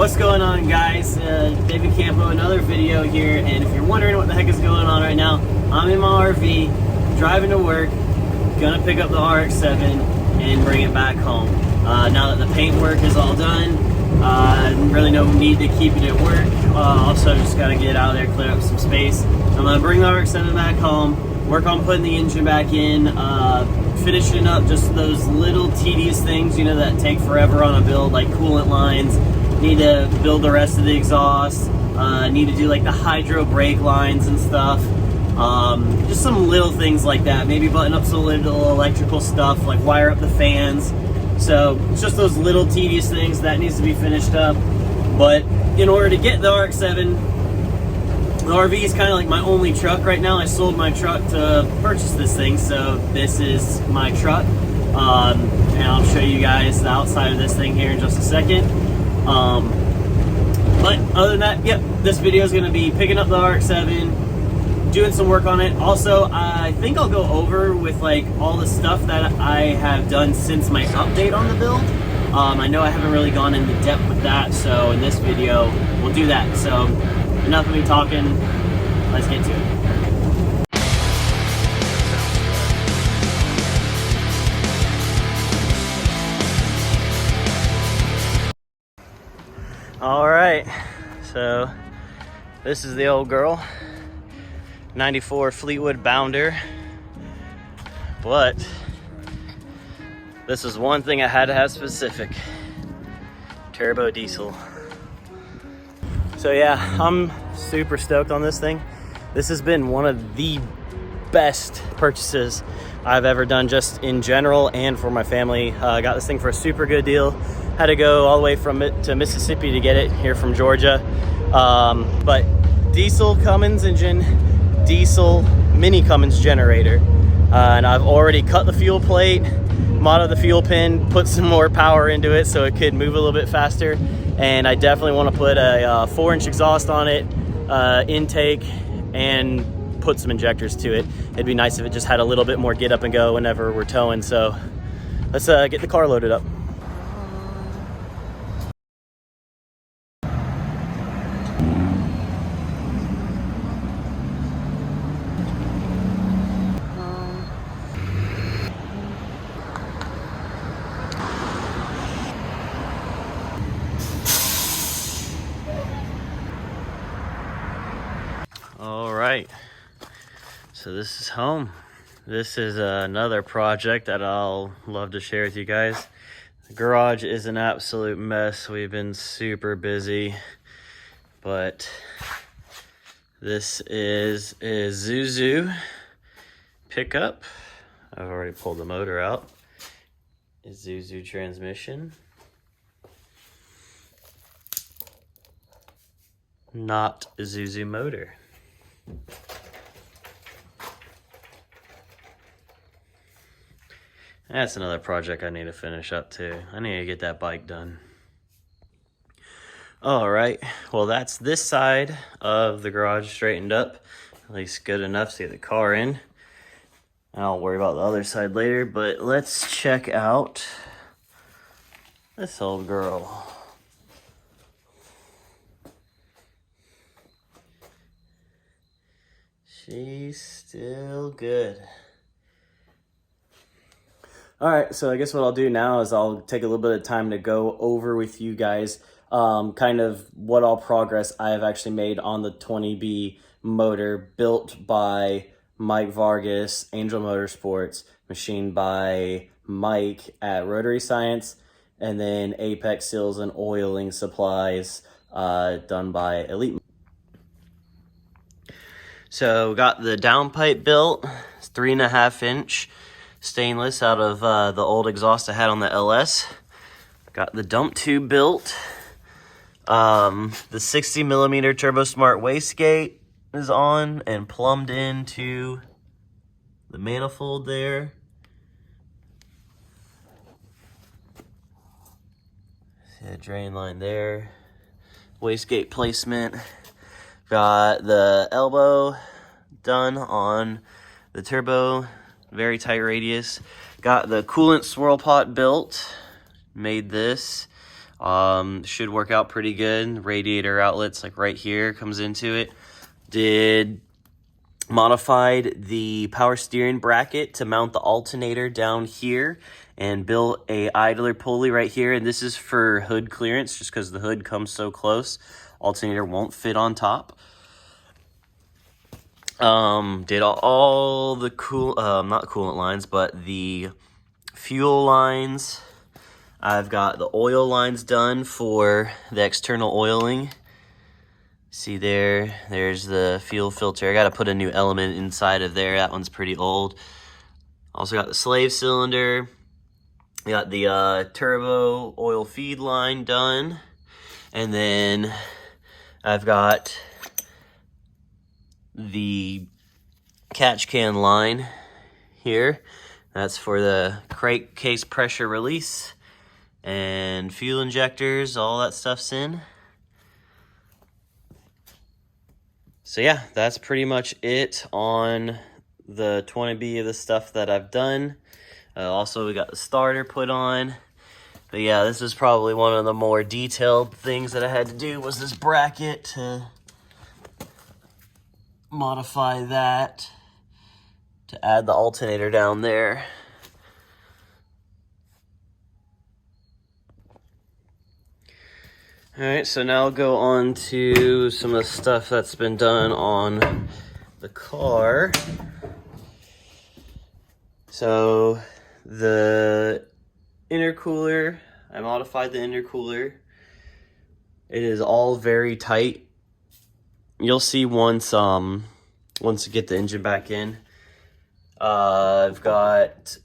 What's going on, guys? David Campo, another video here, and if you're wondering what the heck is going on right now, I'm in my RV, driving to work, gonna pick up the Rx7 and bring it back home. Now that the paint work is all done, really no need to keep it at work. Also, just gotta get out there, clear up some space. I'm gonna bring the Rx7 back home, work on putting the engine back in, finishing up just those little tedious things, you know, that take forever on a build, like coolant lines. Need to build the rest of the exhaust. Need to do like the hydro brake lines and stuff. Just some little things like that. Maybe button up some little electrical stuff, like wire up the fans. So it's just those little tedious things that needs to be finished up. But in order to get the Rx7, the RV is kind of like my only truck right now. I sold my truck to purchase this thing, so this is my truck. And I'll show you guys the outside of this thing here in just a second. But other than that, yep, this video is going to be picking up the Rx7, doing some work on it. Also, I think I'll go over with like all the stuff that I have done since my update on the build. I know I haven't really gone into depth with that, so in this video we'll do that. So enough of me talking, let's get to it. All right, so this is the old girl, 94 Fleetwood Bounder, but this is one thing I had to have specific: turbo diesel. So yeah, I'm super stoked on this thing. This has been one of the best purchases I've ever done, just in general and for my family. I got this thing for a super good deal. Had to go all the way from it to Mississippi to get it here from Georgia. But diesel Cummins engine, diesel mini Cummins generator. And I've already cut the fuel plate, modded the fuel pin, put some more power into it so it could move a little bit faster. And I definitely want to put a 4-inch exhaust on it, intake, and put some injectors to it. It'd be nice if it just had a little bit more get up and go whenever we're towing. So let's get the car loaded up. All right, so this is home. This is another project that I'll love to share with you guys. The garage is an absolute mess. We've been super busy, but this is a Isuzu pickup. I've already pulled the motor out. Isuzu transmission. Not Isuzu motor. That's another project I need to finish up too. I need to get that bike done. All right, well, that's this side of the garage straightened up, at least good enough to get the car in. I'll worry about the other side later, but let's check out this old girl. She's still good. All right, so I guess what I'll do now is I'll take a little bit of time to go over with you guys kind of what all progress I have actually made on the 20B motor, built by Mike Vargas, Angel Motorsports, machined by Mike at Rotary Science, and then Apex Seals and Oiling Supplies done by Elite. So we got the downpipe built. It's 3.5-inch stainless out of the old exhaust I had on the LS. Got the dump tube built. The 60mm Turbo Smart wastegate is on and plumbed into the manifold there. See the drain line there. Wastegate placement. Got the elbow done on the turbo, very tight radius. Got the coolant swirl pot built, made this. Should work out pretty good. Radiator outlets like right here comes into it. Modified the power steering bracket to mount the alternator down here and built a idler pulley right here. And this is for hood clearance, just because the hood comes so close. Alternator won't fit on top. Did all the not the coolant lines, but the fuel lines. I've got the oil lines done for the external oiling. See there's the fuel filter. I got to put a new element inside of there. That one's pretty old. Also got the slave cylinder. Got the turbo oil feed line done. And then I've got the catch can line here. That's for the crank-case pressure release and fuel injectors. All that stuff's in. So yeah, that's pretty much it on the 20B of the stuff that I've done. Also, we got the starter put on. But yeah, this is probably one of the more detailed things that I had to do, was this bracket to modify that to add the alternator down there. Alright, so now I'll go on to some of the stuff that's been done on the car. So the intercooler, I modified the intercooler. It is all very tight. You'll see once you get the engine back in. I've got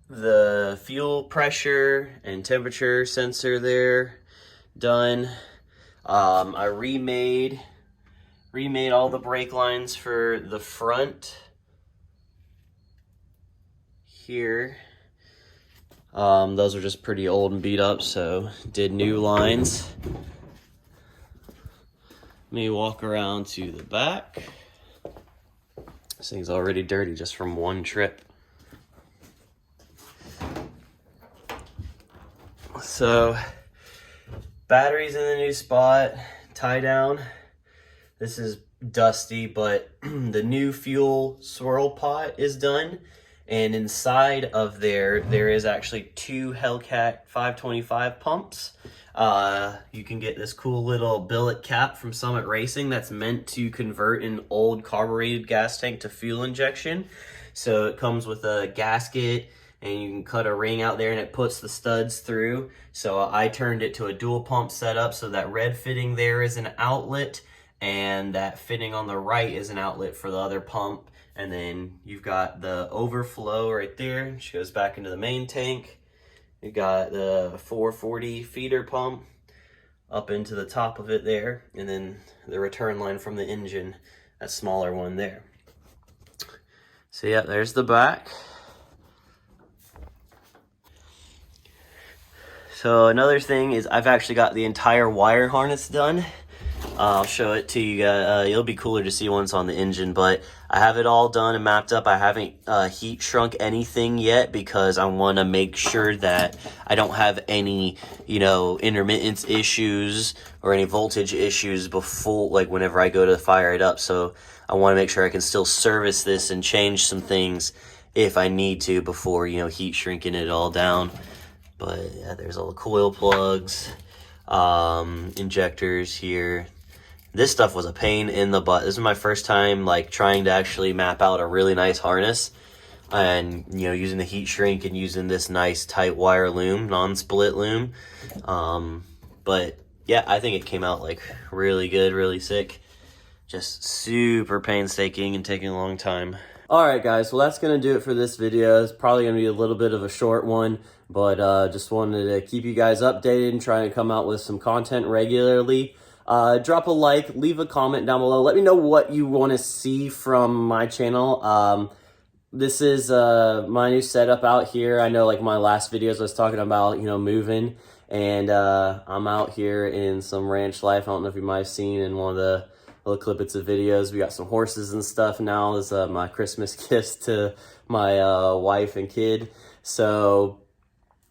the fuel pressure and temperature sensor there done. I remade all the brake lines for the front here. Those are just pretty old and beat up, so did new lines. Let me walk around to the back. This thing's already dirty just from one trip. So batteries in the new spot, tie down. This is dusty, but the new fuel swirl pot is done. And inside of there is actually 2 Hellcat 525 pumps. You can get this cool little billet cap from Summit Racing that's meant to convert an old carbureted gas tank to fuel injection. So it comes with a gasket, and you can cut a ring out there and it puts the studs through. So I turned it to a dual pump setup, so that red fitting there is an outlet, and that fitting on the right is an outlet for the other pump. And then you've got the overflow right there, which goes back into the main tank. You got the 440 feeder pump up into the top of it there, and then the return line from the engine, that smaller one there. So yeah, there's the back. So another thing is I've actually got the entire wire harness done. I'll show it to you guys. It'll be cooler to see once on the engine, but I have it all done and mapped up. I haven't heat shrunk anything yet because I want to make sure that I don't have any, intermittence issues or any voltage issues before, like whenever I go to fire it up. So I want to make sure I can still service this and change some things if I need to before, heat shrinking it all down. But yeah, there's all the coil plugs, injectors here. This stuff was a pain in the butt. This is my first time trying to actually map out a really nice harness, and using the heat shrink and using this nice tight wire loom, non-split loom. But yeah, I think it came out really good, really sick. Just super painstaking and taking a long time. Alright guys, well that's going to do it for this video. It's probably going to be a little bit of a short one, but just wanted to keep you guys updated and trying to come out with some content regularly. Drop a like, leave a comment down below. Let me know what you want to see from my channel. This is my new setup out here. I know my last videos I was talking about, moving, and I'm out here in some ranch life. I don't know if you might have seen in one of the little clippets of videos. We got some horses and stuff now as my Christmas gift to my wife and kid. So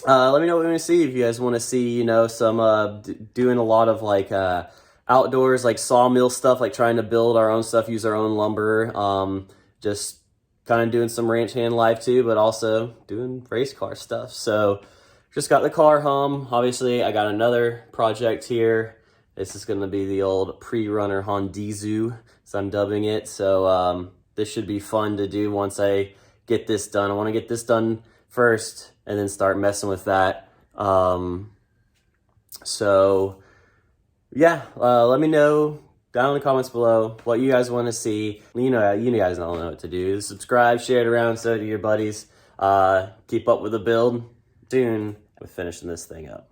Let me know what you want to see. If you guys want to see, you know, some doing a lot of like outdoors, like sawmill stuff, like trying to build our own stuff, use our own lumber. Just kind of doing some ranch hand life too, but also doing race car stuff. So just got the car home. Obviously, I got another project here. This is going to be the old pre-runner Hondizu, as I'm dubbing it. So this should be fun to do once I get this done. I want to get this done first and then start messing with that. So yeah, let me know down in the comments below what you guys want to see. You guys don't know what to do. Subscribe, share it around, so do your buddies. Keep up with the build. Soon, we're finishing this thing up.